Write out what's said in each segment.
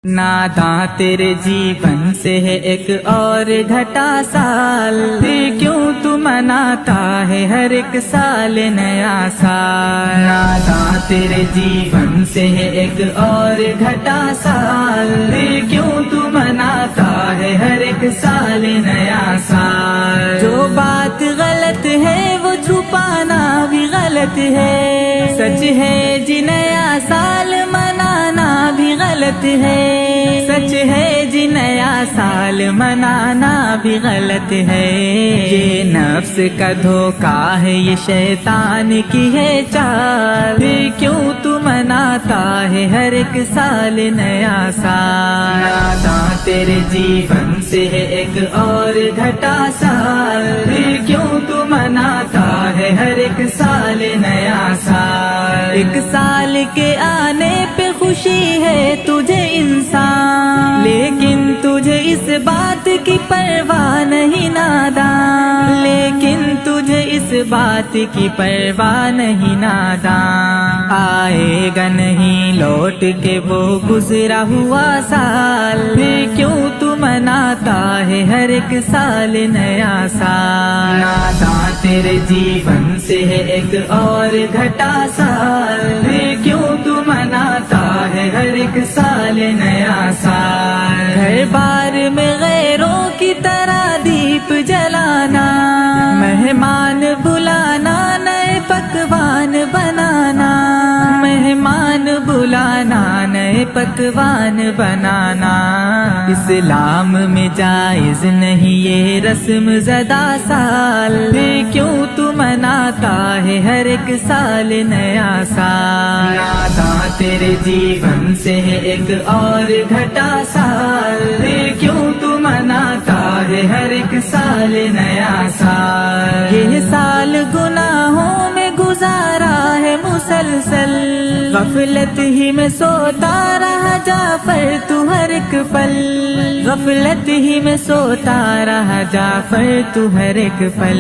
नादां तेरे जीवन से है एक और घटा साल, फिर क्यों तू मनाता है हर एक साल नया साल। नादां तेरे जीवन से है एक और घटा साल, फिर क्यों तू मनाता है हर एक साल नया साल। जो बात गलत है वो छुपाना भी गलत है, सच है जी नया साल मनाना भी गलत है, सच है जी नया साल मनाना भी गलत है। ये नफ्स का धोखा है, ये शैतान की है चाल, फिर क्यों तू मनाता है हर एक साल नया साल। नादां तेरे जीवन से है एक और घटा साल, फिर क्यों तू मनाता है हर एक साल नया साल। एक साल के आने पे खुशी है तुझे इंसान, लेकिन तुझे इस बात की परवाह नहीं नादां, लेकिन तुझे इस बात की परवाह नहीं नादां। आएगा नहीं लौट के वो गुजरा हुआ साल, फिर क्यों तू मनाता है हर एक साल नया साल। नादां तेरे जीवन से है एक और घटा साल, फिर क्यों तू मनाता है हर एक साल नया साल। घर बार में गैरों की तरह दीप जलाना, मेहमान बुलाना, नए पकवान बनाना, मेहमान बुलाना, नए पकवान बनाना। इस्लाम में जायज नहीं ये रस्म ज़दा साल, फिर क्यों तू मनाता है हर एक साल नया साल। नादां तेरे जीवन से है एक और घटा साल, फिर क्यों तू मनाता है हर एक साल नया साल। ये साल गुनाहों में गुजारा है मुसलसल, गफलत ही में सोता रहा जाफर तू हर एक पल, गफलत ही में सोता रहा जाफर तू हर एक पल।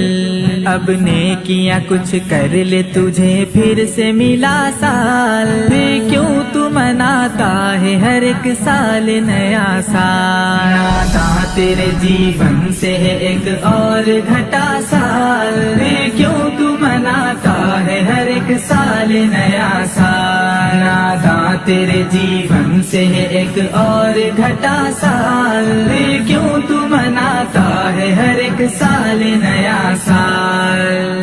अब नेकियां कुछ कर ले तुझे फिर से मिला साल, फिर क्यों तू मनाता है हर एक साल नया साल। नादां तेरे जीवन से है एक और घटा साल, फिर क्यों तू मनाता है हर एक साल नया साल। नादां तेरे जीवन से है एक और घटा साल, फिर क्यों तू मनाता है हर एक साल नया साल।